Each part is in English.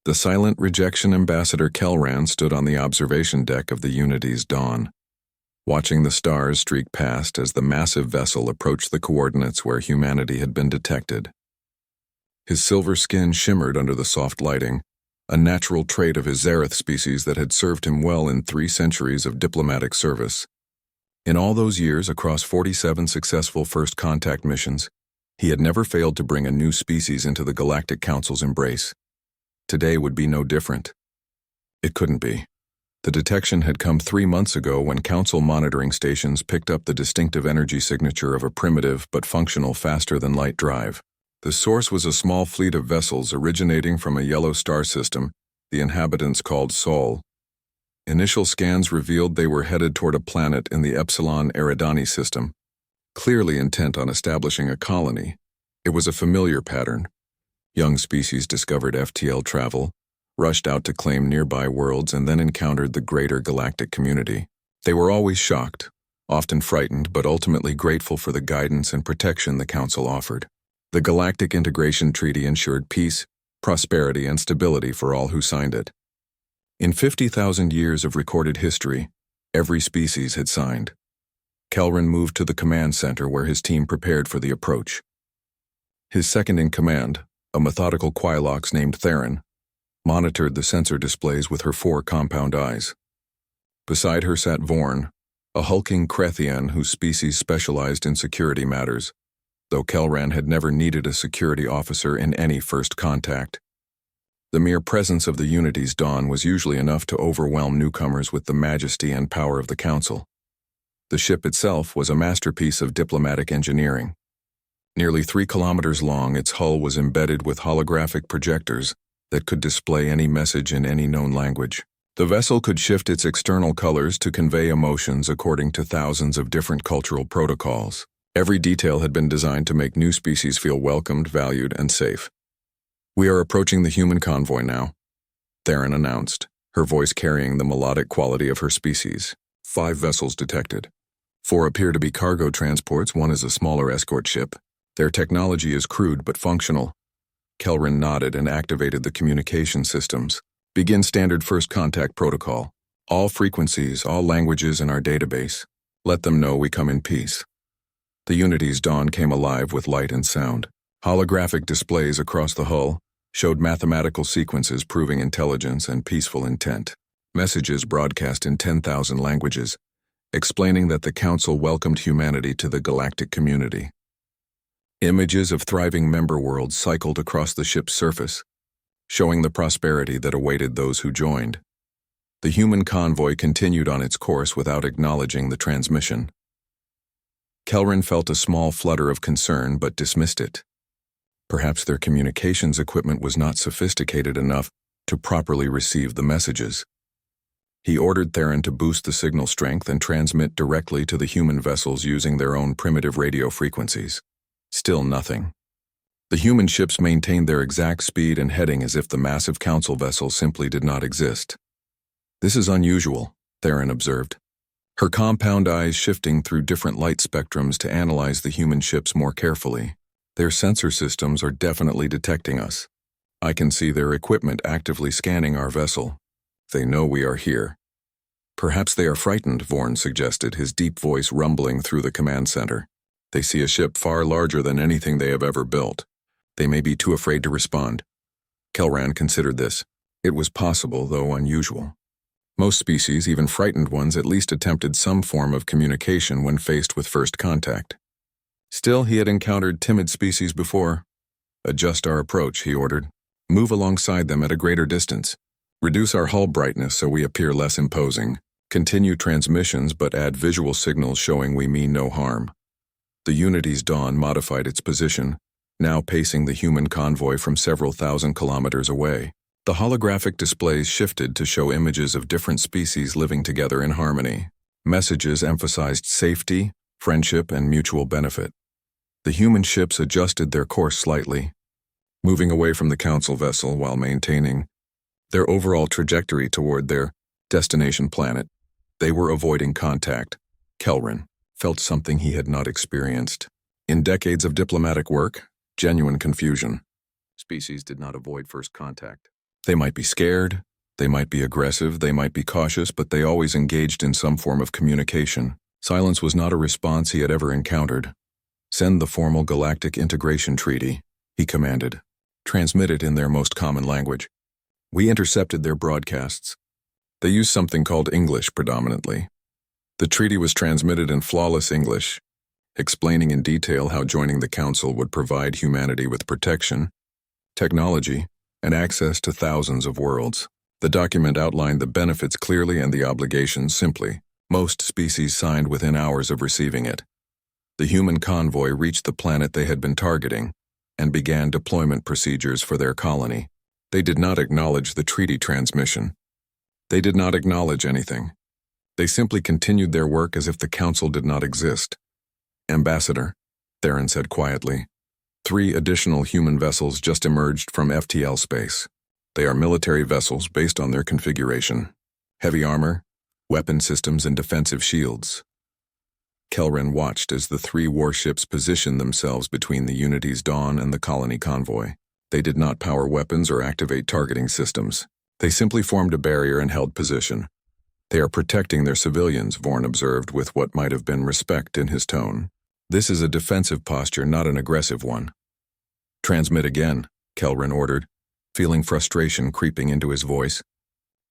The silent rejection ambassador Kelran stood on the observation deck of the Unity's Dawn, watching the stars streak past as the massive vessel approached the coordinates where humanity had been detected. His silver skin shimmered under the soft lighting, a natural trait of his Zareth species that had served him well in 3 centuries of diplomatic service. In all those years, across 47 successful first contact missions, he had never failed to bring a new species into the Galactic Council's embrace. Today would be no different. It couldn't be. The detection had come 3 months ago when Council monitoring stations picked up the distinctive energy signature of a primitive but functional faster-than-light drive. The source was a small fleet of vessels originating from a yellow star system the inhabitants called Sol. Initial scans revealed they were headed toward a planet in the Epsilon Eridani system, clearly intent on establishing a colony. It was a familiar pattern. Young species discovered FTL travel, rushed out to claim nearby worlds, and then encountered the greater galactic community. They were always shocked, often frightened, but ultimately grateful for the guidance and protection the Council offered. The Galactic Integration Treaty ensured peace, prosperity, and stability for all who signed it. In 50,000 years of recorded history, every species had signed. Kelran moved to the command center where his team prepared for the approach. His second-in-command, a methodical Quilox named Theron, monitored the sensor displays with her 4 compound eyes. Beside her sat Vorn, a hulking Krethian whose species specialized in security matters, though Kelran had never needed a security officer in any first contact. The mere presence of the Unity's Dawn was usually enough to overwhelm newcomers with the majesty and power of the Council. The ship itself was a masterpiece of diplomatic engineering. Nearly 3 kilometers long, its hull was embedded with holographic projectors that could display any message in any known language. The vessel could shift its external colors to convey emotions according to thousands of different cultural protocols. Every detail had been designed to make new species feel welcomed, valued, and safe. "We are approaching the human convoy now," Theron announced, her voice carrying the melodic quality of her species. 5 vessels detected. 4 appear to be cargo transports, 1 is a smaller escort ship. Their technology is crude but functional. Kelran nodded and activated the communication systems. "Begin standard first contact protocol. All frequencies, all languages in our database. Let them know we come in peace." The Unity's Dawn came alive with light and sound. Holographic displays across the hull showed mathematical sequences proving intelligence and peaceful intent. Messages broadcast in 10,000 languages, explaining that the Council welcomed humanity to the galactic community. Images of thriving member worlds cycled across the ship's surface, showing the prosperity that awaited those who joined. The human convoy continued on its course without acknowledging the transmission. Kelran felt a small flutter of concern but dismissed it. Perhaps their communications equipment was not sophisticated enough to properly receive the messages. He ordered Theron to boost the signal strength and transmit directly to the human vessels using their own primitive radio frequencies. Still nothing. The human ships maintained their exact speed and heading as if the massive Council vessel simply did not exist. "This is unusual," Theron observed, her compound eyes shifting through different light spectrums to analyze the human ships more carefully. "Their sensor systems are definitely detecting us. I can see their equipment actively scanning our vessel. They know we are here." "Perhaps they are frightened," Vorn suggested, his deep voice rumbling through the command center. "They see a ship far larger than anything they have ever built. They may be too afraid to respond." Kelran considered this. It was possible, though unusual. Most species, even frightened ones, at least attempted some form of communication when faced with first contact. Still, he had encountered timid species before. "Adjust our approach," he ordered. "Move alongside them at a greater distance. Reduce our hull brightness so we appear less imposing. Continue transmissions but add visual signals showing we mean no harm." The Unity's Dawn modified its position, now pacing the human convoy from several thousand kilometers away. The holographic displays shifted to show images of different species living together in harmony. Messages emphasized safety, friendship, and mutual benefit. The human ships adjusted their course slightly, moving away from the Council vessel while maintaining their overall trajectory toward their destination planet. They were avoiding contact. Kelran felt something he had not experienced. In decades of diplomatic work, genuine confusion. Species did not avoid first contact. They might be scared, they might be aggressive, they might be cautious, but they always engaged in some form of communication. Silence was not a response he had ever encountered. "Send the formal Galactic Integration Treaty," he commanded. "Transmit it in their most common language." We intercepted their broadcasts. They used something called English predominantly. The treaty was transmitted in flawless English, explaining in detail how joining the Council would provide humanity with protection, technology, and access to thousands of worlds. The document outlined the benefits clearly and the obligations simply. Most species signed within hours of receiving it. The human convoy reached the planet they had been targeting and began deployment procedures for their colony. They did not acknowledge the treaty transmission. They did not acknowledge anything. They simply continued their work as if the Council did not exist. "Ambassador," Theron said quietly, 3 additional human vessels just emerged from FTL space. They are military vessels based on their configuration. Heavy armor, weapon systems, and defensive shields. Kelren watched as the 3 warships positioned themselves between the Unity's Dawn and the colony convoy. They did not power weapons or activate targeting systems. They simply formed a barrier and held position. "They are protecting their civilians," Vorn observed with what might have been respect in his tone. "This is a defensive posture, not an aggressive one." "Transmit again," Kelren ordered, feeling frustration creeping into his voice.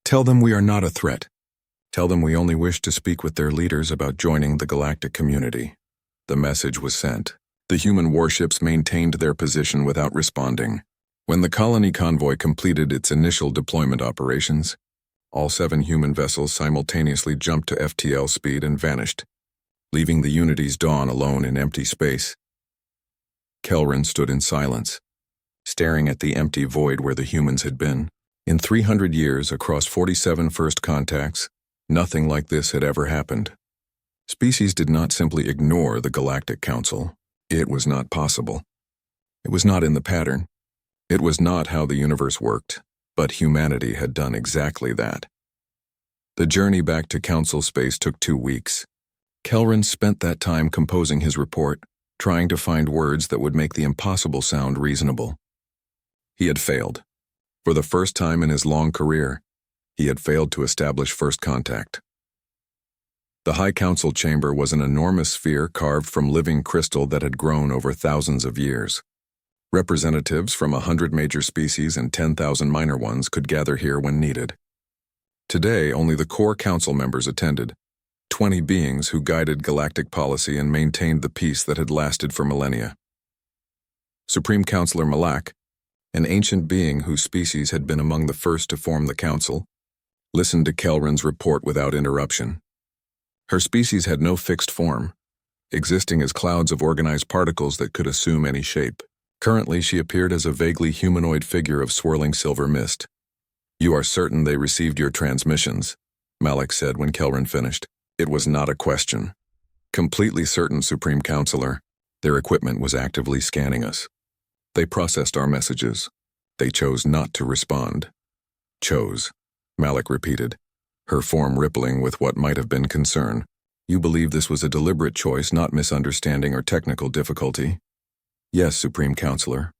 "Tell them we are not a threat. Tell them we only wish to speak with their leaders about joining the galactic community." The message was sent. The human warships maintained their position without responding. When the colony convoy completed its initial deployment operations, all 7 human vessels simultaneously jumped to FTL speed and vanished, leaving the Unity's Dawn alone in empty space. Kelren stood in silence, staring at the empty void where the humans had been. In 300 years, across 47 first contacts, nothing like this had ever happened. Species did not simply ignore the Galactic Council. It was not possible. It was not in the pattern. It was not how the universe worked, but humanity had done exactly that. The journey back to Council space took 2 weeks. Kelren spent that time composing his report, trying to find words that would make the impossible sound reasonable. He had failed. For the first time in his long career, he had failed to establish first contact. The High Council chamber was an enormous sphere carved from living crystal that had grown over thousands of years. Representatives from 100 major species and 10,000 minor ones could gather here when needed. Today, only the core council members attended, 20 beings who guided galactic policy and maintained the peace that had lasted for millennia. Supreme Counselor Malak, an ancient being whose species had been among the first to form the council, listened to Kelren's report without interruption. Her species had no fixed form, existing as clouds of organized particles that could assume any shape. Currently, she appeared as a vaguely humanoid figure of swirling silver mist. "You are certain they received your transmissions," Malak said when Kelren finished. "It was not a question." "Completely certain, Supreme Counselor. Their equipment was actively scanning us. They processed our messages. They chose not to respond." "Chose," Malak repeated, her form rippling with what might have been concern. "You believe this was a deliberate choice, not misunderstanding or technical difficulty?" "Yes, Supreme Counselor."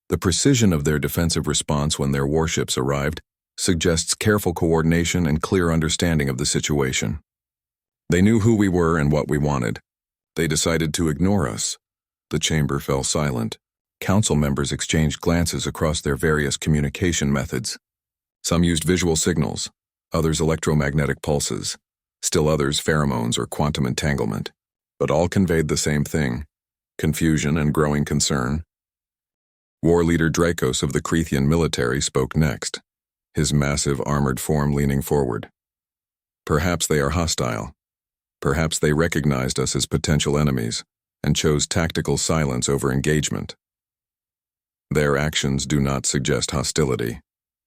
The precision of their defensive response when their warships arrived suggests careful coordination and clear understanding of the situation. They knew who we were and what we wanted. They decided to ignore us. The chamber fell silent. Council members exchanged glances across their various communication methods. Some used visual signals, others electromagnetic pulses, still others pheromones or quantum entanglement. But all conveyed the same thing: confusion and growing concern. War leader Dracos of the Creathian military spoke next, his massive armored form leaning forward. "Perhaps they are hostile. Perhaps they recognized us as potential enemies and chose tactical silence over engagement." "Their actions do not suggest hostility,"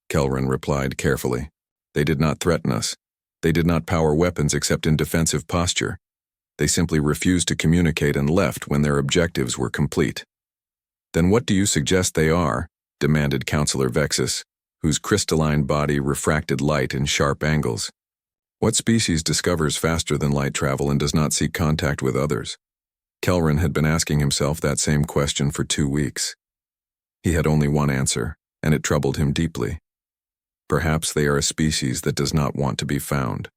Kelren replied carefully. "They did not threaten us. They did not power weapons except in defensive posture. They simply refused to communicate and left when their objectives were complete." "Then what do you suggest they are?" demanded Counselor Vexus, whose crystalline body refracted light in sharp angles. "What species discovers faster than light travel and does not seek contact with others?" Kelren had been asking himself that same question for 2 weeks. He had only one answer, and it troubled him deeply. Perhaps they are a species that does not want to be found.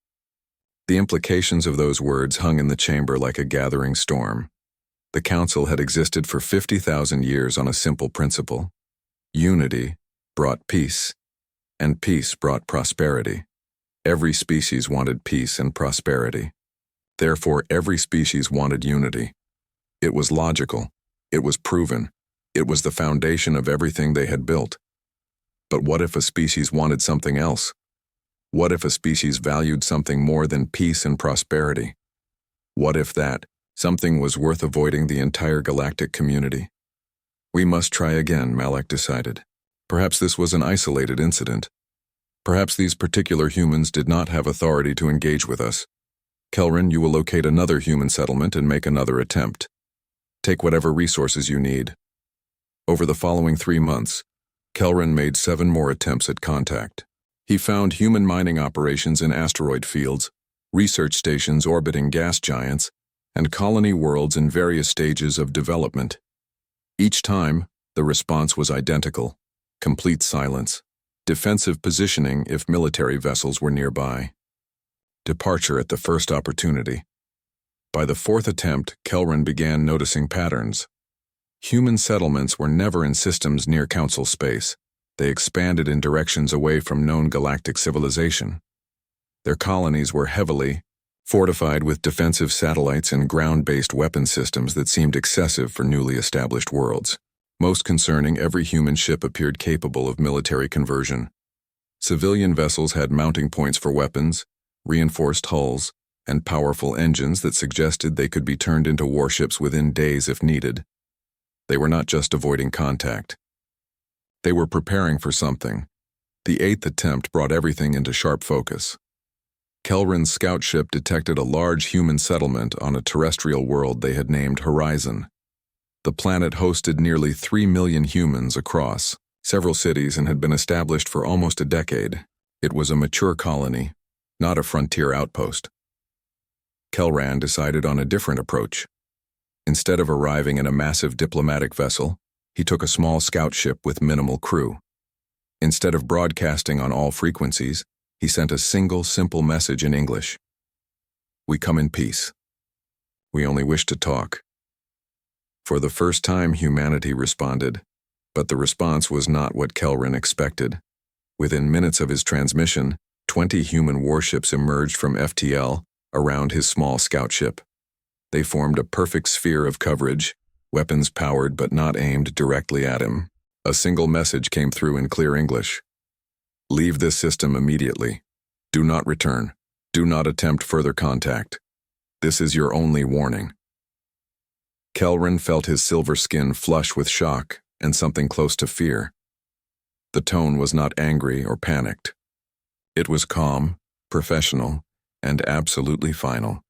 The implications of those words hung in the chamber like a gathering storm. The council had existed for 50,000 years on a simple principle. Unity brought peace, and peace brought prosperity. Every species wanted peace and prosperity. Therefore, every species wanted unity. It was logical. It was proven. It was the foundation of everything they had built. But what if a species wanted something else? What if a species valued something more than peace and prosperity? What if that something was worth avoiding the entire galactic community? We must try again, Malak decided. Perhaps this was an isolated incident. Perhaps these particular humans did not have authority to engage with us. Kelrin, you will locate another human settlement and make another attempt. Take whatever resources you need. Over the following 3 months, Kelrin made 7 more attempts at contact. He found human mining operations in asteroid fields, research stations orbiting gas giants, and colony worlds in various stages of development. Each time, the response was identical: complete silence, defensive positioning if military vessels were nearby. Departure at the first opportunity. By the 4th attempt, Kelrin began noticing patterns. Human settlements were never in systems near Council space. They expanded in directions away from known galactic civilization. Their colonies were heavily fortified with defensive satellites and ground-based weapon systems that seemed excessive for newly established worlds. Most concerning, every human ship appeared capable of military conversion. Civilian vessels had mounting points for weapons, reinforced hulls, and powerful engines that suggested they could be turned into warships within days if needed. They were not just avoiding contact. They were preparing for something. The 8th attempt brought everything into sharp focus. Kelrin's scout ship detected a large human settlement on a terrestrial world they had named Horizon. The planet hosted nearly 3 million humans across several cities and had been established for almost a decade. It was a mature colony, not a frontier outpost. Kelran decided on a different approach. Instead of arriving in a massive diplomatic vessel, he took a small scout ship with minimal crew. Instead of broadcasting on all frequencies, he sent a single, simple message in English. "We come in peace. We only wish to talk." For the first time, humanity responded, but the response was not what Kelrin expected. Within minutes of his transmission, 20 human warships emerged from FTL around his small scout ship. They formed a perfect sphere of coverage, weapons powered but not aimed directly at him. A single message came through in clear English. "Leave this system immediately. Do not return. Do not attempt further contact. This is your only warning." Kelrin felt his silver skin flush with shock and something close to fear. The tone was not angry or panicked. It was calm, professional, and absolutely final.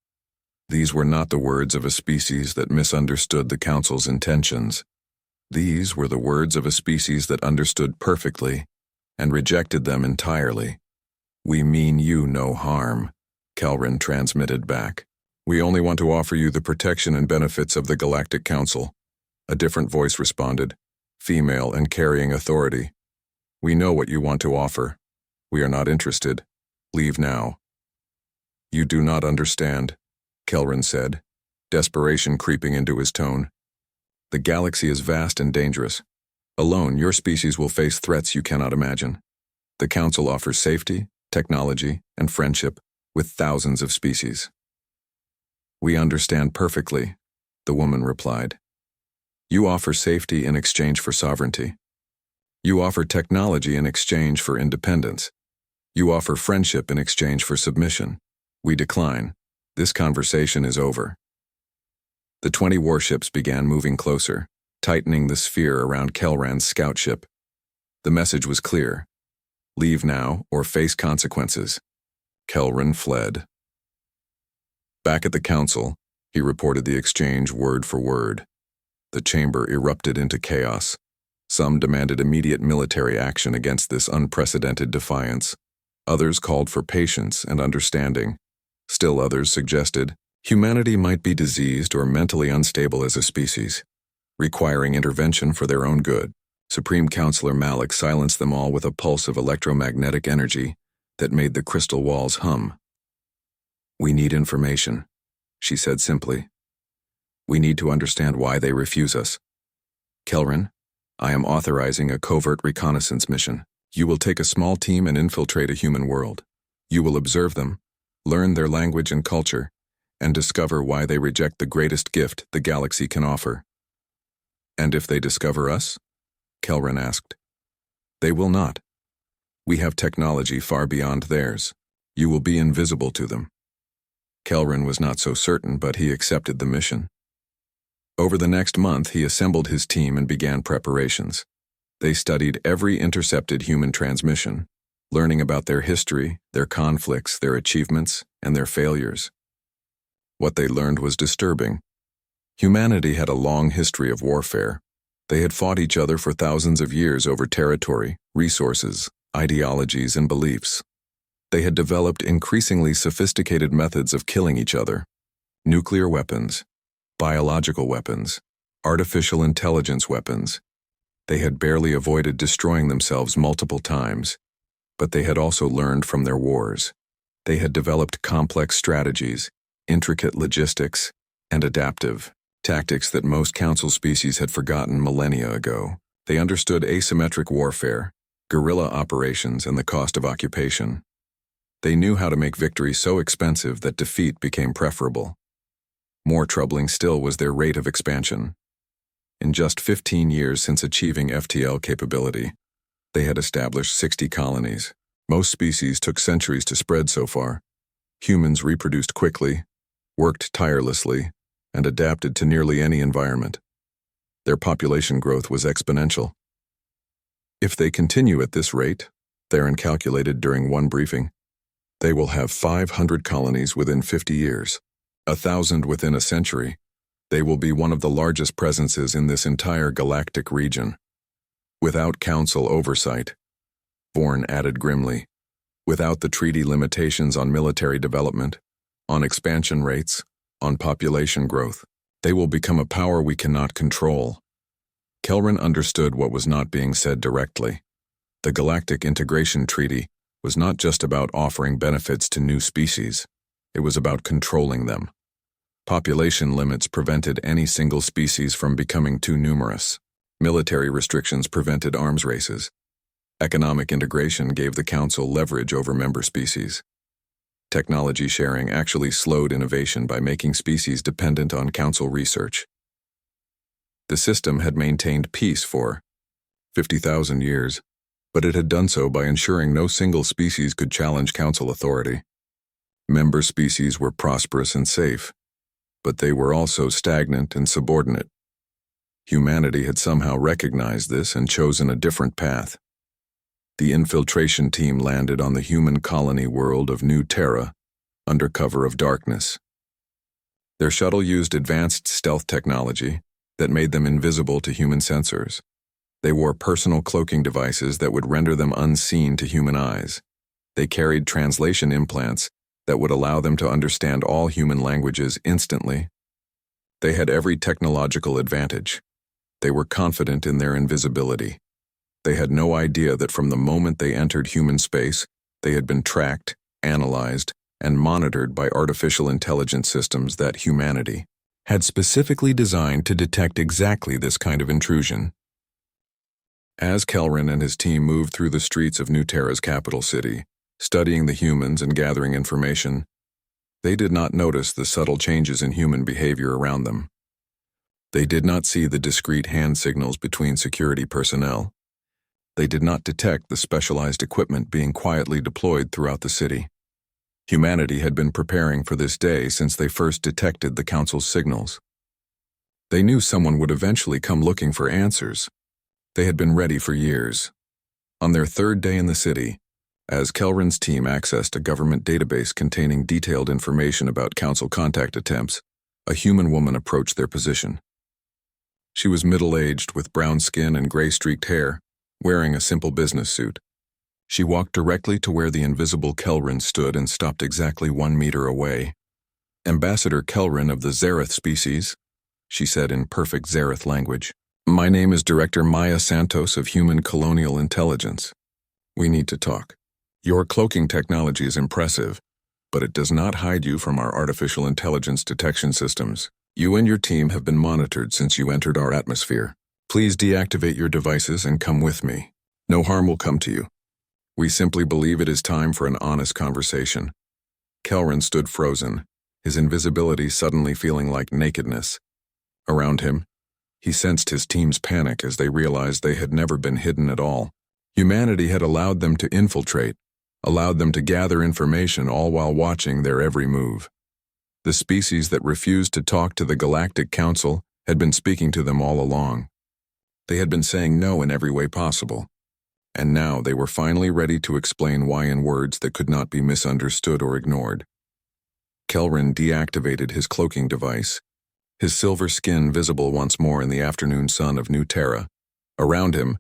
These were not the words of a species that misunderstood the Council's intentions. These were the words of a species that understood perfectly and rejected them entirely. "We mean you no harm," Kelrin transmitted back. "We only want to offer you the protection and benefits of the Galactic Council." A different voice responded, female and carrying authority. "We know what you want to offer. We are not interested. Leave now." "You do not understand," Kelrin said, desperation creeping into his tone. "The galaxy is vast and dangerous. Alone, your species will face threats you cannot imagine. The Council offers safety, technology, and friendship with thousands of species." "We understand perfectly," the woman replied. "You offer safety in exchange for sovereignty. You offer technology in exchange for independence. You offer friendship in exchange for submission. We decline. This conversation is over." The 20 warships began moving closer, tightening the sphere around Kelran's scout ship. The message was clear: leave now or face consequences. Kelran fled. Back at the Council, he reported the exchange word for word. The chamber erupted into chaos. Some demanded immediate military action against this unprecedented defiance. Others called for patience and understanding. Still others suggested humanity might be diseased or mentally unstable as a species, requiring intervention for their own good. Supreme Counselor Malik silenced them all with a pulse of electromagnetic energy that made the crystal walls hum. "We need information," she said simply. "We need to understand why they refuse us. Kelrin, I am authorizing a covert reconnaissance mission. You will take a small team and infiltrate a human world. You will observe them, learn their language and culture, and discover why they reject the greatest gift the galaxy can offer." "And if they discover us?" Kelrin asked. "They will not. We have technology far beyond theirs. You will be invisible to them." Kelrin was not so certain, but he accepted the mission. Over the next month, he assembled his team and began preparations. They studied every intercepted human transmission, learning about their history, their conflicts, their achievements, and their failures. What they learned was disturbing. Humanity had a long history of warfare. They had fought each other for thousands of years over territory, resources, ideologies, and beliefs. They had developed increasingly sophisticated methods of killing each other: nuclear weapons, biological weapons, artificial intelligence weapons. They had barely avoided destroying themselves multiple times, but they had also learned from their wars. They had developed complex strategies, intricate logistics, and adaptive tactics that most council species had forgotten millennia ago. They understood asymmetric warfare, guerrilla operations, and the cost of occupation. They knew how to make victory so expensive that defeat became preferable. More troubling still was their rate of expansion. In just 15 years since achieving FTL capability, they had established 60 colonies. Most species took centuries to spread so far. Humans reproduced quickly, worked tirelessly, and adapted to nearly any environment. Their population growth was exponential. If they continue at this rate, Theron calculated during one briefing, they will have 500 colonies within 50 years, 1,000 within a century. They will be one of the largest presences in this entire galactic region. Without council oversight, Bourne added grimly, without the treaty limitations on military development, on expansion rates, on population growth, they will become a power we cannot control. Kelrin understood what was not being said directly. The Galactic Integration Treaty was not just about offering benefits to new species, it was about controlling them. Population limits prevented any single species from becoming too numerous. Military restrictions prevented arms races. Economic integration gave the Council leverage over member species. Technology sharing actually slowed innovation by making species dependent on Council research. The system had maintained peace for 50,000 years, but it had done so by ensuring no single species could challenge Council authority. Member species were prosperous and safe, but they were also stagnant and subordinate. Humanity had somehow recognized this and chosen a different path. The infiltration team landed on the human colony world of New Terra, under cover of darkness. Their shuttle used advanced stealth technology that made them invisible to human sensors. They wore personal cloaking devices that would render them unseen to human eyes. They carried translation implants that would allow them to understand all human languages instantly. They had every technological advantage. They were confident in their invisibility. They had no idea that from the moment they entered human space, they had been tracked, analyzed, and monitored by artificial intelligence systems that humanity had specifically designed to detect exactly this kind of intrusion. As Kelrin and his team moved through the streets of New Terra's capital city, studying the humans and gathering information, they did not notice the subtle changes in human behavior around them. They did not see the discreet hand signals between security personnel. They did not detect the specialized equipment being quietly deployed throughout the city. Humanity had been preparing for this day since they first detected the Council's signals. They knew someone would eventually come looking for answers. They had been ready for years. On their third day in the city, as Kelrin's team accessed a government database containing detailed information about Council contact attempts, a human woman approached their position. She was middle-aged with brown skin and gray-streaked hair, wearing a simple business suit. She walked directly to where the invisible Kelrin stood and stopped exactly 1 meter away. "Ambassador Kelrin of the Xerath species," she said in perfect Xerath language. My name is Director Maya Santos of Human Colonial Intelligence. We need to talk. Your cloaking technology is impressive, but it does not hide you from our artificial intelligence detection systems. You and your team have been monitored since you entered our atmosphere. Please deactivate your devices and come with me. No harm will come to you. We simply believe it is time for an honest conversation. Kelran stood frozen, his invisibility suddenly feeling like nakedness. Around him, he sensed his team's panic as they realized they had never been hidden at all. Humanity had allowed them to infiltrate, allowed them to gather information all while watching their every move. The species that refused to talk to the Galactic Council had been speaking to them all along. They had been saying no in every way possible, and now they were finally ready to explain why in words that could not be misunderstood or ignored. Kelran deactivated his cloaking device, his silver skin visible once more in the afternoon sun of New Terra. Around him,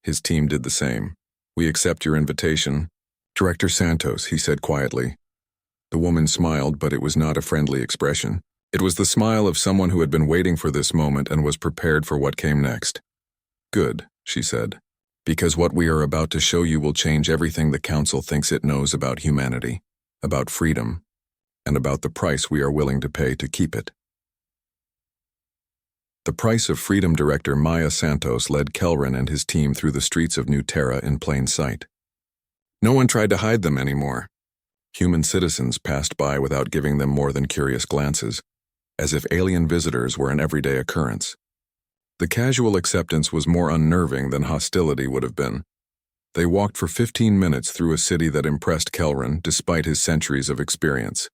his team did the same. We accept your invitation. Director Santos, he said quietly. The woman smiled, but it was not a friendly expression. It was the smile of someone who had been waiting for this moment and was prepared for what came next. Good, she said, because what we are about to show you will change everything the Council thinks it knows about humanity, about freedom, and about the price we are willing to pay to keep it. The price of freedom. Director Maya Santos led Kelran and his team through the streets of New Terra in plain sight. No one tried to hide them anymore. Human citizens passed by without giving them more than curious glances, as if alien visitors were an everyday occurrence. The casual acceptance was more unnerving than hostility would have been. They walked for 15 minutes through a city that impressed Kelran despite his centuries of experience.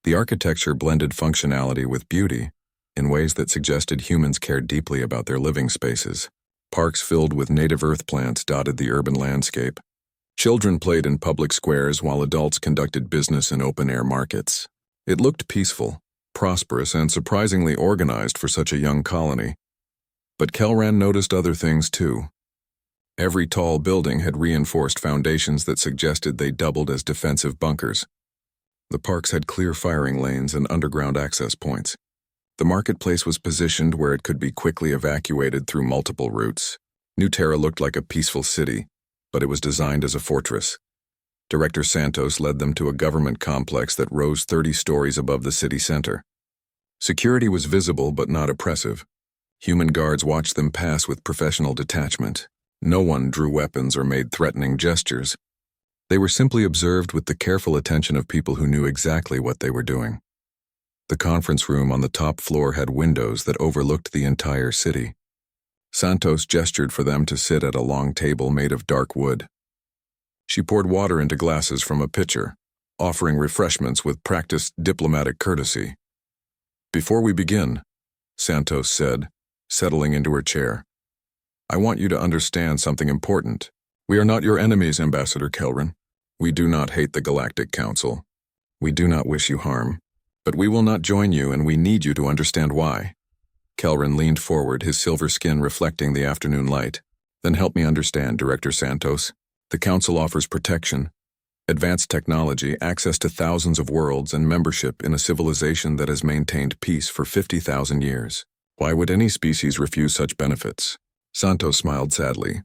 The architecture blended functionality with beauty in ways that suggested humans cared deeply about their living spaces. Parks filled with native earth plants dotted the urban landscape. Children played in public squares while adults conducted business in open-air markets. It looked peaceful, prosperous, and surprisingly organized for such a young colony. But Kelran noticed other things too. Every tall building had reinforced foundations that suggested they doubled as defensive bunkers. The parks had clear firing lanes and underground access points. The marketplace was positioned where it could be quickly evacuated through multiple routes. New Terra looked like a peaceful city, but it was designed as a fortress. Director Santos led them to a government complex that rose 30 stories above the city center. Security was visible but not oppressive. Human guards watched them pass with professional detachment. No one drew weapons or made threatening gestures. They were simply observed with the careful attention of people who knew exactly what they were doing. The conference room on the top floor had windows that overlooked the entire city. Santos gestured for them to sit at a long table made of dark wood. She poured water into glasses from a pitcher, offering refreshments with practiced diplomatic courtesy. Before we begin, Santos said, settling into her chair, I want you to understand something important. We are not your enemies, Ambassador Kelran. We do not hate the Galactic Council. We do not wish you harm. But we will not join you, and we need you to understand why. Kelran leaned forward, his silver skin reflecting the afternoon light. Then help me understand, Director Santos. The Council offers protection, advanced technology, access to thousands of worlds, and membership in a civilization that has maintained peace for 50,000 years. Why would any species refuse such benefits? Santos smiled sadly.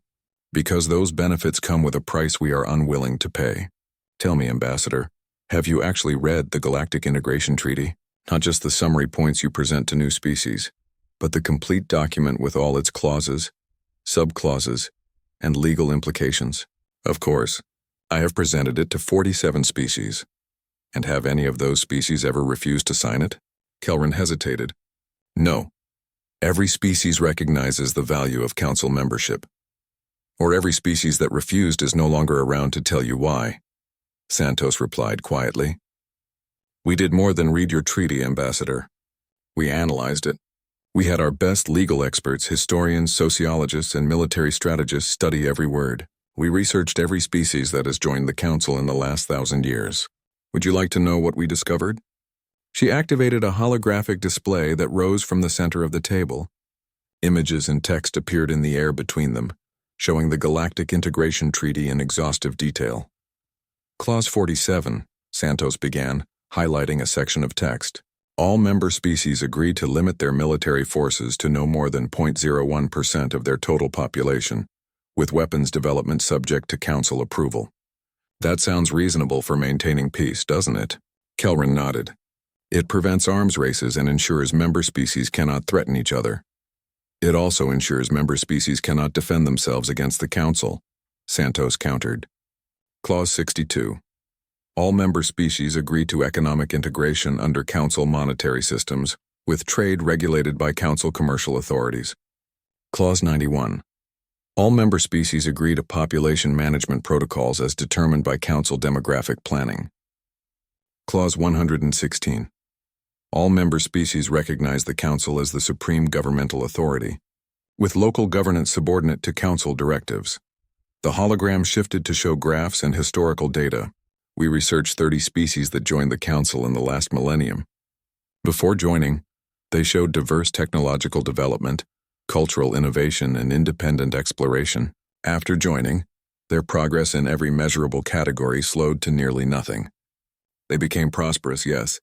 Because those benefits come with a price we are unwilling to pay. Tell me, Ambassador, have you actually read the Galactic Integration Treaty? Not just the summary points you present to new species, but the complete document with all its clauses, sub-clauses, and legal implications. Of course, I have presented it to 47 species. And have any of those species ever refused to sign it? Kelran hesitated. No. Every species recognizes the value of Council membership. Or every species that refused is no longer around to tell you why. Santos replied quietly. We did more than read your treaty, Ambassador. We analyzed it. We had our best legal experts, historians, sociologists, and military strategists study every word. We researched every species that has joined the Council in the last 1,000 years. Would you like to know what we discovered? She activated a holographic display that rose from the center of the table. Images and text appeared in the air between them, showing the Galactic Integration Treaty in exhaustive detail. Clause 47, Santos began, highlighting a section of text. All member species agree to limit their military forces to no more than 0.01% of their total population, with weapons development subject to Council approval. That sounds reasonable for maintaining peace, doesn't it? Kelrin nodded. It prevents arms races and ensures member species cannot threaten each other. It also ensures member species cannot defend themselves against the Council, Santos countered. Clause 62. All member species agree to economic integration under Council monetary systems, with trade regulated by Council commercial authorities. Clause 91. All member species agree to population management protocols as determined by Council demographic planning. Clause 116. All member species recognize the Council as the supreme governmental authority, with local governance subordinate to Council directives. The hologram shifted to show graphs and historical data. We researched 30 species that joined the Council in the last millennium. Before joining, they showed diverse technological development, cultural innovation, and independent exploration. After joining, their progress in every measurable category slowed to nearly nothing. They became prosperous, yes.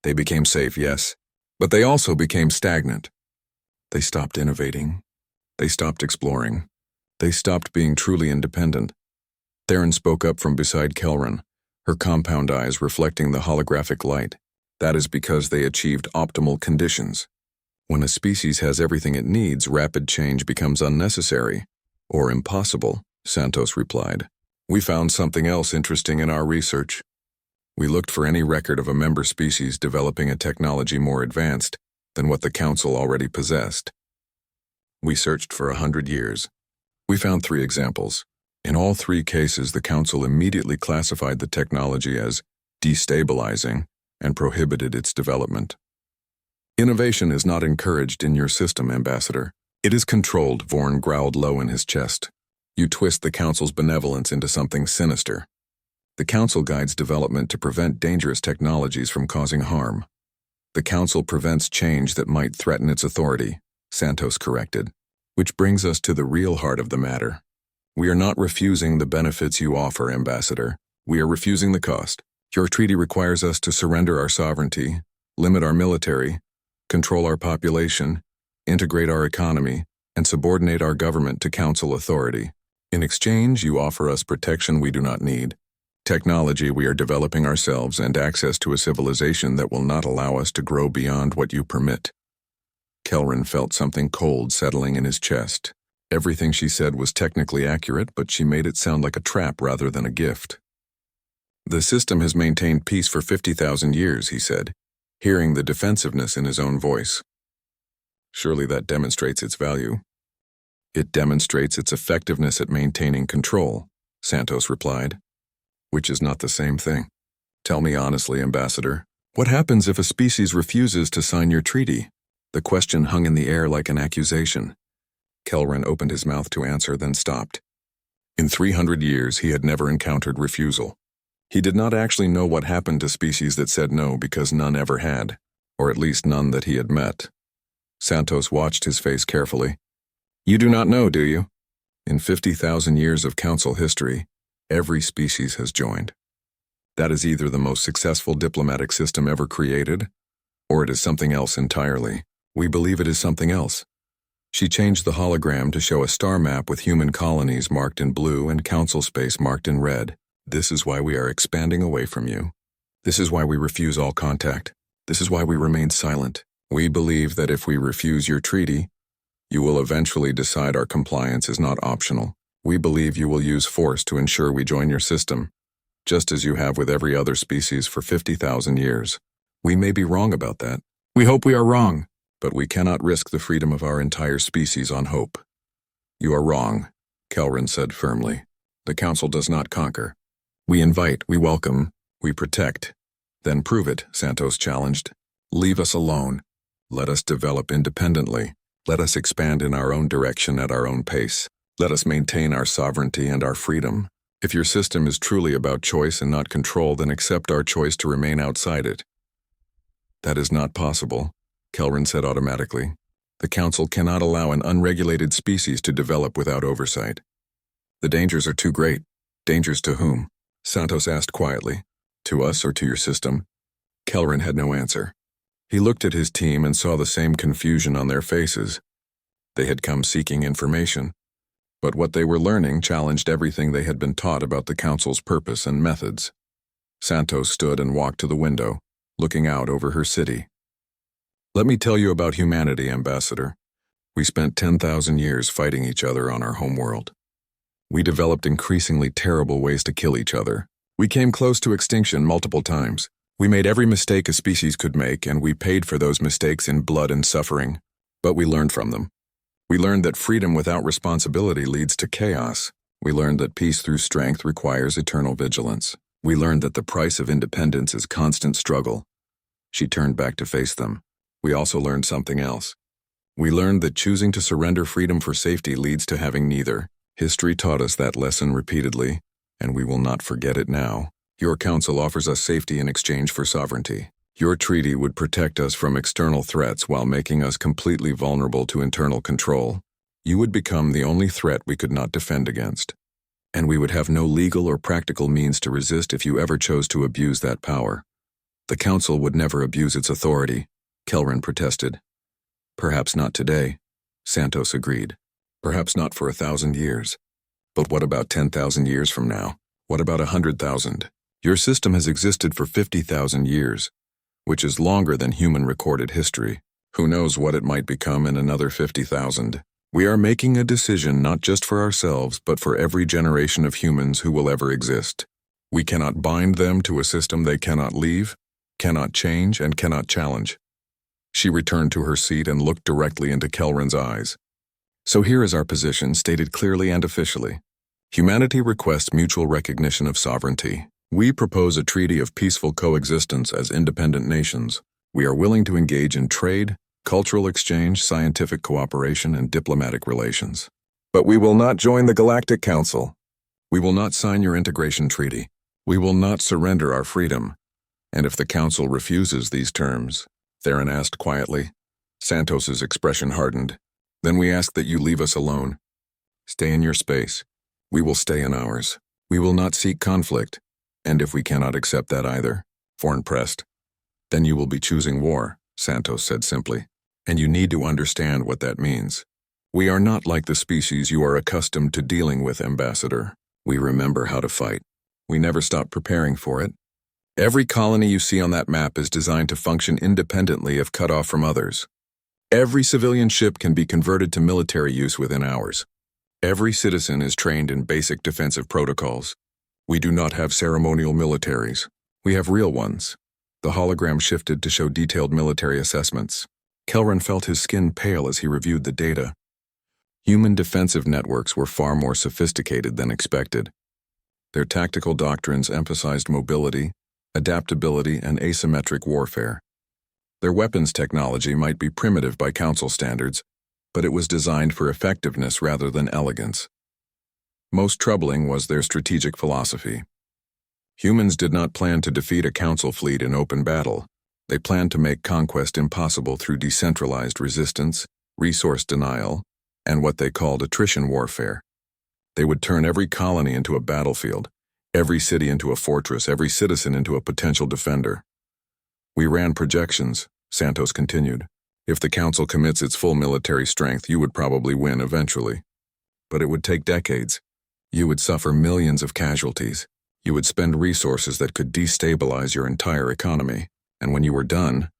They became safe, yes. But they also became stagnant. They stopped innovating. They stopped exploring. They stopped being truly independent. Theron spoke up from beside Kelrin, her compound eyes reflecting the holographic light. That is because they achieved optimal conditions. When a species has everything it needs, rapid change becomes unnecessary, or impossible, Santos replied. We found something else interesting in our research. We looked for any record of a member species developing a technology more advanced than what the Council already possessed. We searched for 100 years. We found 3 examples. In all 3 cases, the Council immediately classified the technology as destabilizing and prohibited its development. Innovation is not encouraged in your system, Ambassador. It is controlled, Vorn growled low in his chest. You twist the Council's benevolence into something sinister. The Council guides development to prevent dangerous technologies from causing harm. The Council prevents change that might threaten its authority, Santos corrected. Which brings us to the real heart of the matter. We are not refusing the benefits you offer, Ambassador. We are refusing the cost. Your treaty requires us to surrender our sovereignty, limit our military, control our population, integrate our economy, and subordinate our government to Council authority. In exchange, you offer us protection we do not need, technology we are developing ourselves, and access to a civilization that will not allow us to grow beyond what you permit. Kelrin felt something cold settling in his chest. Everything she said was technically accurate, but she made it sound like a trap rather than a gift. The system has maintained peace for 50,000 years, he said, hearing the defensiveness in his own voice. Surely that demonstrates its value. It demonstrates its effectiveness at maintaining control, Santos replied, which is not the same thing. Tell me honestly, Ambassador, what happens if a species refuses to sign your treaty? The question hung in the air like an accusation. Kelrin opened his mouth to answer, then stopped. In 300 years, he had never encountered refusal. He did not actually know what happened to species that said no because none ever had, or at least none that he had met. Santos watched his face carefully. You do not know, do you? In 50,000 years of Council history, every species has joined. That is either the most successful diplomatic system ever created, or it is something else entirely. We believe it is something else. She changed the hologram to show a star map with human colonies marked in blue and Council space marked in red. This is why we are expanding away from you. This is why we refuse all contact. This is why we remain silent. We believe that if we refuse your treaty, you will eventually decide our compliance is not optional. We believe you will use force to ensure we join your system, just as you have with every other species for 50,000 years. We may be wrong about that. We hope we are wrong. But we cannot risk the freedom of our entire species on hope. You are wrong, Kelrin said firmly. The Council does not conquer. We invite, we welcome, we protect. Then prove it, Santos challenged. Leave us alone. Let us develop independently. Let us expand in our own direction at our own pace. Let us maintain our sovereignty and our freedom. If your system is truly about choice and not control, then accept our choice to remain outside it. That is not possible, Kelrin said automatically. The Council cannot allow an unregulated species to develop without oversight. The dangers are too great. Dangers to whom? Santos asked quietly. To us or to your system? Kelrin had no answer. He looked at his team and saw the same confusion on their faces. They had come seeking information, but what they were learning challenged everything they had been taught about the Council's purpose and methods. Santos stood and walked to the window, looking out over her city. "Let me tell you about humanity, Ambassador. We spent 10,000 years fighting each other on our homeworld. We developed increasingly terrible ways to kill each other. We came close to extinction multiple times. We made every mistake a species could make, and we paid for those mistakes in blood and suffering. But we learned from them. We learned that freedom without responsibility leads to chaos. We learned that peace through strength requires eternal vigilance. We learned that the price of independence is constant struggle." She turned back to face them. "We also learned something else. We learned that choosing to surrender freedom for safety leads to having neither. History taught us that lesson repeatedly, and we will not forget it now. Your council offers us safety in exchange for sovereignty. Your treaty would protect us from external threats while making us completely vulnerable to internal control. You would become the only threat we could not defend against. And we would have no legal or practical means to resist if you ever chose to abuse that power. The council would never abuse its authority," Kelran protested. "Perhaps not today," Santos agreed. "Perhaps not for 1,000 years. But what about 10,000 years from now? What about 100,000? Your system has existed for 50,000 years, which is longer than human recorded history. Who knows what it might become in another 50,000? We are making a decision not just for ourselves, but for every generation of humans who will ever exist. We cannot bind them to a system they cannot leave, cannot change, and cannot challenge." She returned to her seat and looked directly into Kelran's eyes. "So here is our position, stated clearly and officially. Humanity requests mutual recognition of sovereignty. We propose a treaty of peaceful coexistence as independent nations. We are willing to engage in trade, cultural exchange, scientific cooperation, and diplomatic relations. But we will not join the Galactic Council. We will not sign your integration treaty. We will not surrender our freedom. And if the Council refuses these terms," Theron asked quietly. Santos's expression hardened. "Then we ask that you leave us alone. Stay in your space. We will stay in ours. We will not seek conflict. And if we cannot accept that either," Thorne pressed. "Then you will be choosing war," Santos said simply. "And you need to understand what that means. We are not like the species you are accustomed to dealing with, Ambassador. We remember how to fight. We never stop preparing for it. Every colony you see on that map is designed to function independently if cut off from others. Every civilian ship can be converted to military use within hours. Every citizen is trained in basic defensive protocols. We do not have ceremonial militaries. We have real ones." The hologram shifted to show detailed military assessments. Kelran felt his skin pale as he reviewed the data. Human defensive networks were far more sophisticated than expected. Their tactical doctrines emphasized mobility, adaptability, and asymmetric warfare. Their weapons technology might be primitive by Council standards, but it was designed for effectiveness rather than elegance. Most troubling was their strategic philosophy. Humans did not plan to defeat a Council fleet in open battle. They planned to make conquest impossible through decentralized resistance, resource denial, and what they called attrition warfare. They would turn every colony into a battlefield, every city into a fortress, every citizen into a potential defender. "We ran projections," Santos continued. "If the Council commits its full military strength, you would probably win eventually. But it would take decades. You would suffer millions of casualties. You would spend resources that could destabilize your entire economy. And when you were done,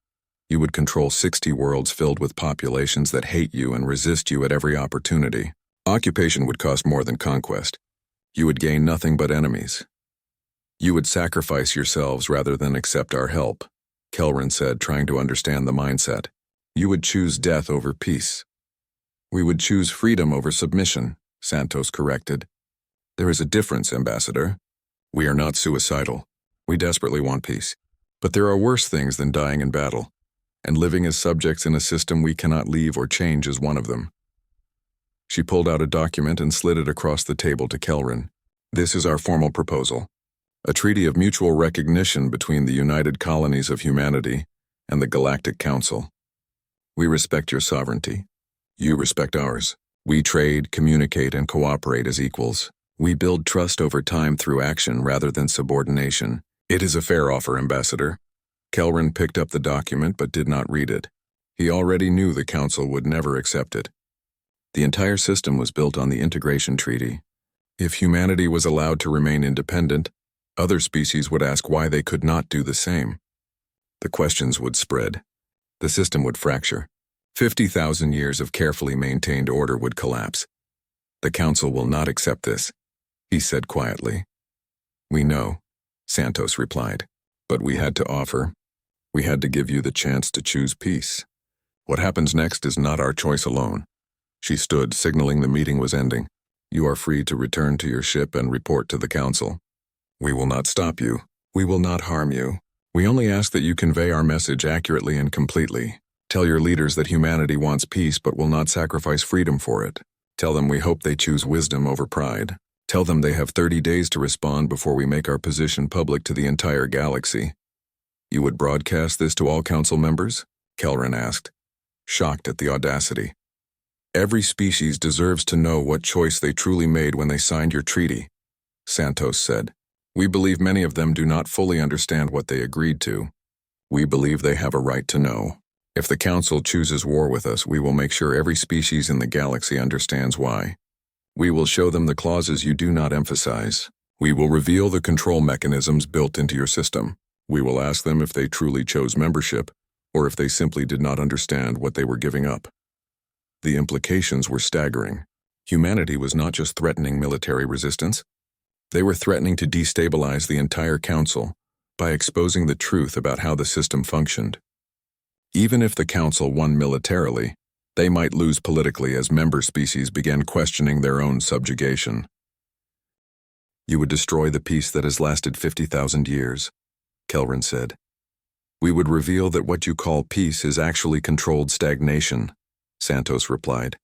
you would control 60 worlds filled with populations that hate you and resist you at every opportunity. Occupation would cost more than conquest. You would gain nothing but enemies. You would sacrifice yourselves rather than accept our help," Kelran said, trying to understand the mindset. "You would choose death over peace." "We would choose freedom over submission," Santos corrected. "There is a difference, Ambassador. We are not suicidal. We desperately want peace. But there are worse things than dying in battle, and living as subjects in a system we cannot leave or change is one of them." She pulled out a document and slid it across the table to Kelran. "This is our formal proposal. A treaty of mutual recognition between the United Colonies of Humanity and the Galactic Council. We respect your sovereignty. You respect ours. We trade, communicate, and cooperate as equals. We build trust over time through action rather than subordination. It is a fair offer, Ambassador. Kelrin picked up the document but did not read it. He already knew the Council would never accept it. The entire system was built on the Integration Treaty. If humanity was allowed to remain independent, other species would ask why they could not do the same. The questions would spread. The system would fracture. 50,000 years of carefully maintained order would collapse. The Council will not accept this, he said quietly. We know, Santos replied, but we had to offer. We had to give you the chance to choose peace. What happens next is not our choice alone. She stood, signaling the meeting was ending. You are free to return to your ship and report to the Council. We will not stop you. We will not harm you. We only ask that you convey our message accurately and completely. Tell your leaders that humanity wants peace but will not sacrifice freedom for it. Tell them we hope they choose wisdom over pride. Tell them they have 30 days to respond before we make our position public to the entire galaxy. You would broadcast this to all Council members? Kelrin asked, shocked at the audacity. Every species deserves to know what choice they truly made when they signed your treaty, Santos said. We believe many of them do not fully understand what they agreed to. We believe they have a right to know. If the Council chooses war with us, we will make sure every species in the galaxy understands why. We will show them the clauses you do not emphasize. We will reveal the control mechanisms built into your system. We will ask them if they truly chose membership, or if they simply did not understand what they were giving up. The implications were staggering. Humanity was not just threatening military resistance. They were threatening to destabilize the entire Council by exposing the truth about how the system functioned. Even if the Council won militarily, they might lose politically as member species began questioning their own subjugation. You would destroy the peace that has lasted 50,000 years, Kelrin said. We would reveal that what you call peace is actually controlled stagnation, Santos replied.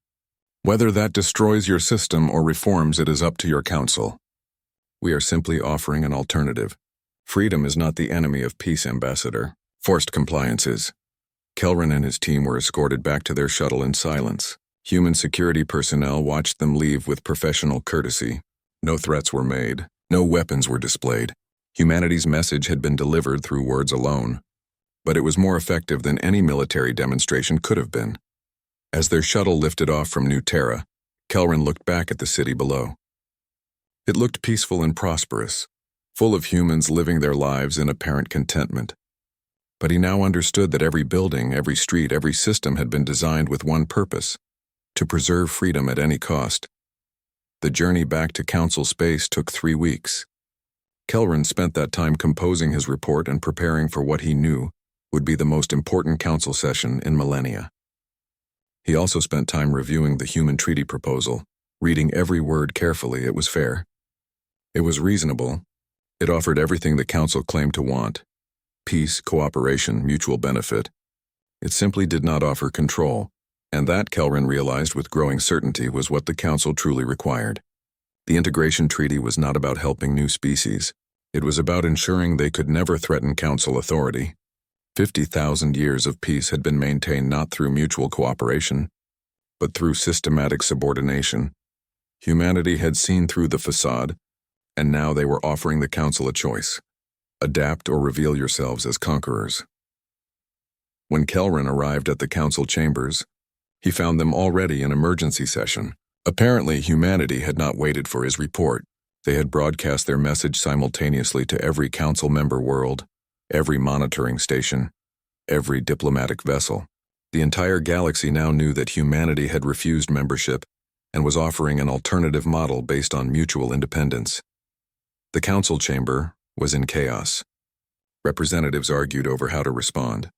Whether that destroys your system or reforms it is up to your Council. We are simply offering an alternative. Freedom is not the enemy of peace, Ambassador. Forced compliance is. Kelrin and his team were escorted back to their shuttle in silence. Human security personnel watched them leave with professional courtesy. No threats were made. No weapons were displayed. Humanity's message had been delivered through words alone. But it was more effective than any military demonstration could have been. As their shuttle lifted off from New Terra, Kelrin looked back at the city below. It looked peaceful and prosperous, full of humans living their lives in apparent contentment. But he now understood that every building, every street, every system had been designed with one purpose: to preserve freedom at any cost. The journey back to Council space took 3 weeks. Kelrin spent that time composing his report and preparing for what he knew would be the most important Council session in millennia. He also spent time reviewing the human treaty proposal, reading every word carefully. It was fair. It was reasonable. It offered everything the Council claimed to want: peace, cooperation, mutual benefit. It simply did not offer control, and that, Kelrin realized with growing certainty, was what the Council truly required. The Integration Treaty was not about helping new species. It was about ensuring they could never threaten Council authority. 50,000 years of peace had been maintained not through mutual cooperation, but through systematic subordination. Humanity had seen through the facade, and now they were offering the Council a choice: adapt or reveal yourselves as conquerors. When Kelrin arrived at the Council chambers, he found them already in emergency session. Apparently, humanity had not waited for his report. They had broadcast their message simultaneously to every Council member world, every monitoring station, every diplomatic vessel. The entire galaxy now knew that humanity had refused membership and was offering an alternative model based on mutual independence. The Council chamber was in chaos. Representatives argued over how to respond.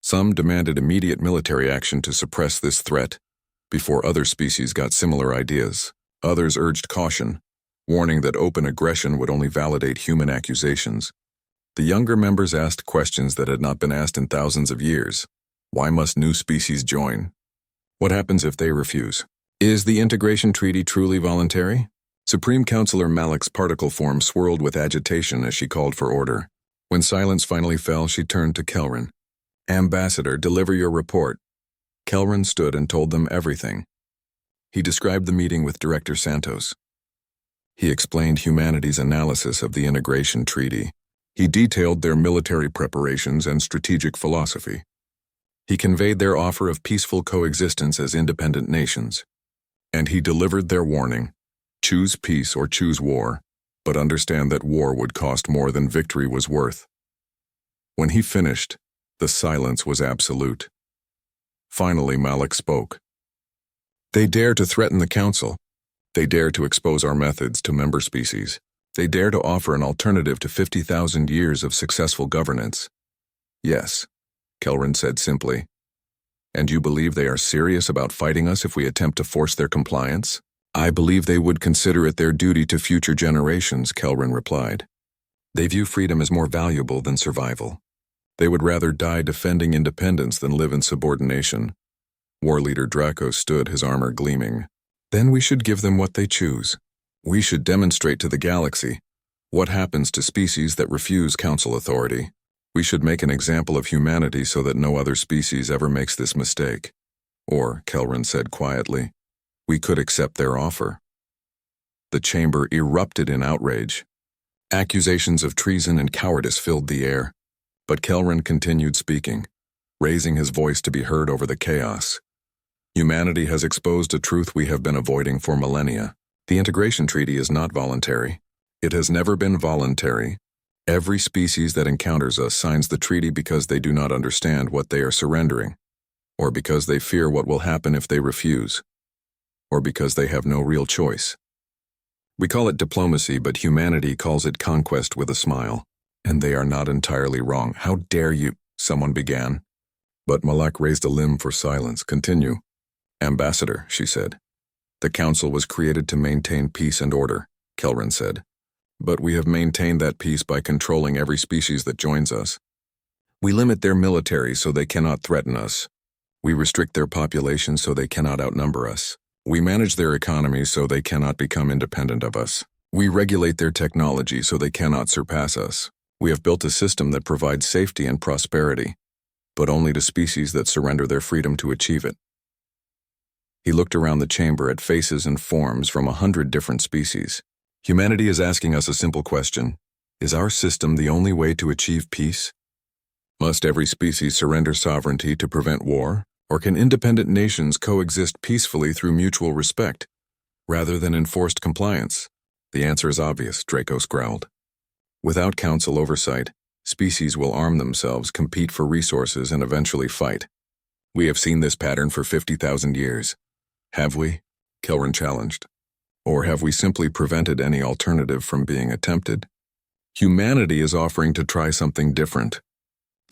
Some demanded immediate military action to suppress this threat before other species got similar ideas. Others urged caution, warning that open aggression would only validate human accusations. The younger members asked questions that had not been asked in thousands of years. Why must new species join? What happens if they refuse? Is the Integration Treaty truly voluntary? Supreme Counselor Malik's particle form swirled with agitation as she called for order. When silence finally fell, she turned to Kelrin. Ambassador, deliver your report. Kelrin stood and told them everything. He described the meeting with Director Santos. He explained humanity's analysis of the Integration Treaty. He detailed their military preparations and strategic philosophy. He conveyed their offer of peaceful coexistence as independent nations. And he delivered their warning: choose peace or choose war, but understand that war would cost more than victory was worth. When he finished, the silence was absolute. Finally, Malik spoke. They dare to threaten the Council. They dare to expose our methods to member species. They dare to offer an alternative to 50,000 years of successful governance. Yes, Kelran said simply. And you believe they are serious about fighting us if we attempt to force their compliance? I believe they would consider it their duty to future generations, Kelran replied. They view freedom as more valuable than survival. They would rather die defending independence than live in subordination. War leader Draco stood, his armor gleaming. Then we should give them what they choose. We should demonstrate to the galaxy what happens to species that refuse council authority. We should make an example of humanity so that no other species ever makes this mistake. Or, Kelran said quietly, we could accept their offer. The chamber erupted in outrage. Accusations of treason and cowardice filled the air, but Kelran continued speaking, raising his voice to be heard over the chaos. Humanity has exposed a truth we have been avoiding for millennia. The integration treaty is not voluntary. It has never been voluntary. Every species that encounters us signs the treaty because they do not understand what they are surrendering, or because they fear what will happen if they refuse, or because they have no real choice. We call it diplomacy, but humanity calls it conquest with a smile. And they are not entirely wrong. How dare you? Someone began. But Malak raised a limb for silence. Continue. Ambassador, she said. The council was created to maintain peace and order, Kelran said. But we have maintained that peace by controlling every species that joins us. We limit their military so they cannot threaten us. We restrict their population so they cannot outnumber us. We manage their economy so they cannot become independent of us. We regulate their technology so they cannot surpass us. We have built a system that provides safety and prosperity, but only to species that surrender their freedom to achieve it. He looked around the chamber at faces and forms from 100 different species. Humanity is asking us a simple question. Is our system the only way to achieve peace? Must every species surrender sovereignty to prevent war? Or can independent nations coexist peacefully through mutual respect, rather than enforced compliance? The answer is obvious, Dracos growled. Without council oversight, species will arm themselves, compete for resources, and eventually fight. We have seen this pattern for 50,000 years. Have we? Kelran challenged. Or have we simply prevented any alternative from being attempted? Humanity is offering to try something different.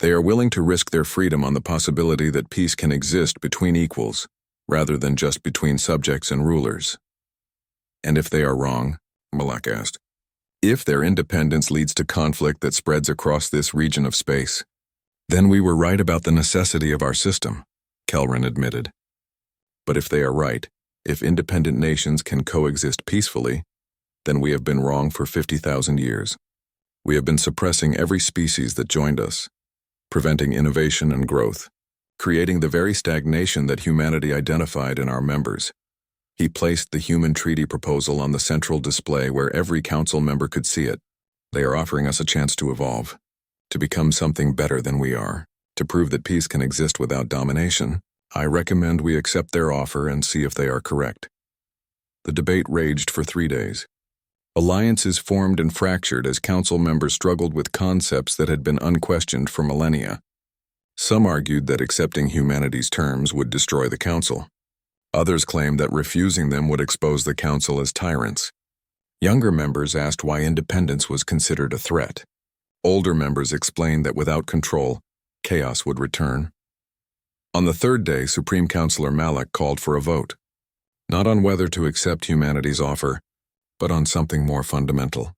They are willing to risk their freedom on the possibility that peace can exist between equals, rather than just between subjects and rulers. And if they are wrong, Malak asked, if their independence leads to conflict that spreads across this region of space, then we were right about the necessity of our system, Kelran admitted. But if they are right, if independent nations can coexist peacefully, then we have been wrong for 50,000 years. We have been suppressing every species that joined us, preventing innovation and growth, creating the very stagnation that humanity identified in our members. He placed the human treaty proposal on the central display where every council member could see it. They are offering us a chance to evolve, to become something better than we are, to prove that peace can exist without domination. I recommend we accept their offer and see if they are correct. The debate raged for 3 days. Alliances formed and fractured as council members struggled with concepts that had been unquestioned for millennia. Some argued that accepting humanity's terms would destroy the council. Others claimed that refusing them would expose the council as tyrants. Younger members asked why independence was considered a threat. Older members explained that without control, chaos would return. On the third day, Supreme Counselor Malik called for a vote, not on whether to accept humanity's offer, but on something more fundamental.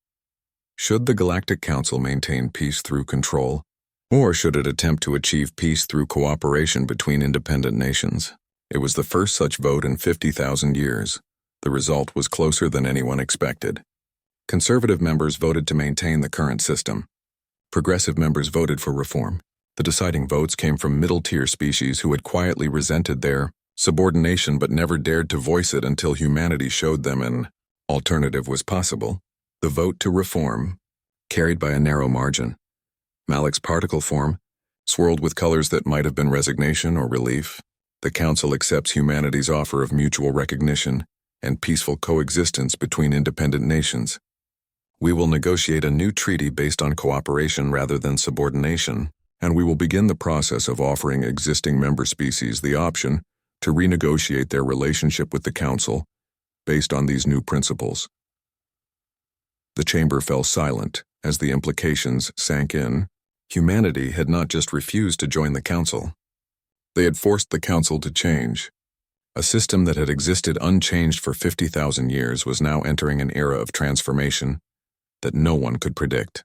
Should the Galactic Council maintain peace through control, or should it attempt to achieve peace through cooperation between independent nations? It was the first such vote in 50,000 years. The result was closer than anyone expected. Conservative members voted to maintain the current system. Progressive members voted for reform. The deciding votes came from middle-tier species who had quietly resented their subordination but never dared to voice it until humanity showed them an alternative was possible. The vote to reform carried by a narrow margin. Malik's particle form, swirled with colors that might have been resignation or relief, the Council accepts humanity's offer of mutual recognition and peaceful coexistence between independent nations. We will negotiate a new treaty based on cooperation rather than subordination, and we will begin the process of offering existing member species the option to renegotiate their relationship with the Council based on these new principles. The chamber fell silent as the implications sank in. Humanity had not just refused to join the Council. They had forced the Council to change. A system that had existed unchanged for 50,000 years was now entering an era of transformation that no one could predict.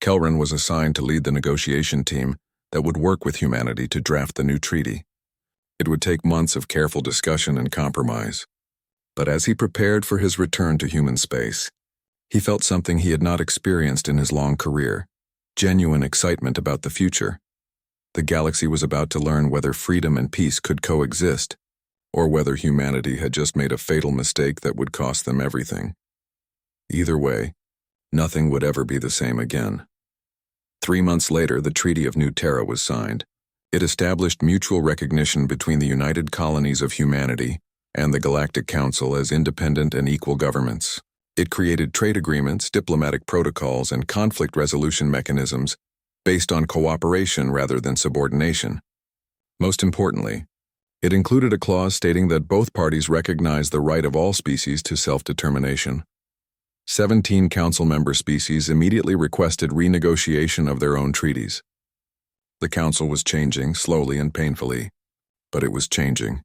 Kelran was assigned to lead the negotiation team that would work with humanity to draft the new treaty. It would take months of careful discussion and compromise. But as he prepared for his return to human space, he felt something he had not experienced in his long career: genuine excitement about the future. The galaxy was about to learn whether freedom and peace could coexist, or whether humanity had just made a fatal mistake that would cost them everything. Either way, nothing would ever be the same again. 3 months later, the Treaty of New Terra was signed. It established mutual recognition between the United Colonies of Humanity and the Galactic Council as independent and equal governments. It created trade agreements, diplomatic protocols, and conflict resolution mechanisms based on cooperation rather than subordination. Most importantly, it included a clause stating that both parties recognize the right of all species to self-determination. 17 Council member species immediately requested renegotiation of their own treaties. The Council was changing, slowly and painfully, but it was changing,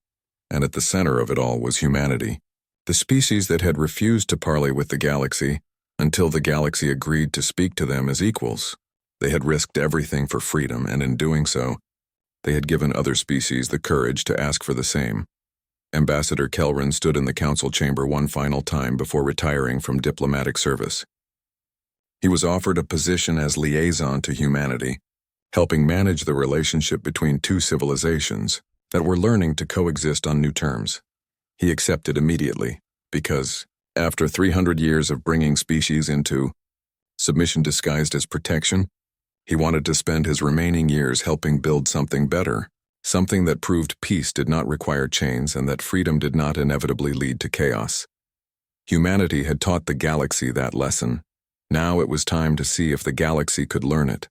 and at the center of it all was humanity, the species that had refused to parley with the galaxy until the galaxy agreed to speak to them as equals. They had risked everything for freedom, and in doing so, they had given other species the courage to ask for the same. Ambassador Kelran stood in the Council chamber one final time before retiring from diplomatic service. He was offered a position as liaison to humanity, helping manage the relationship between two civilizations that were learning to coexist on new terms. He accepted immediately, because, after 300 years of bringing species into submission disguised as protection, he wanted to spend his remaining years helping build something better. Something that proved peace did not require chains and that freedom did not inevitably lead to chaos. Humanity had taught the galaxy that lesson. Now it was time to see if the galaxy could learn it.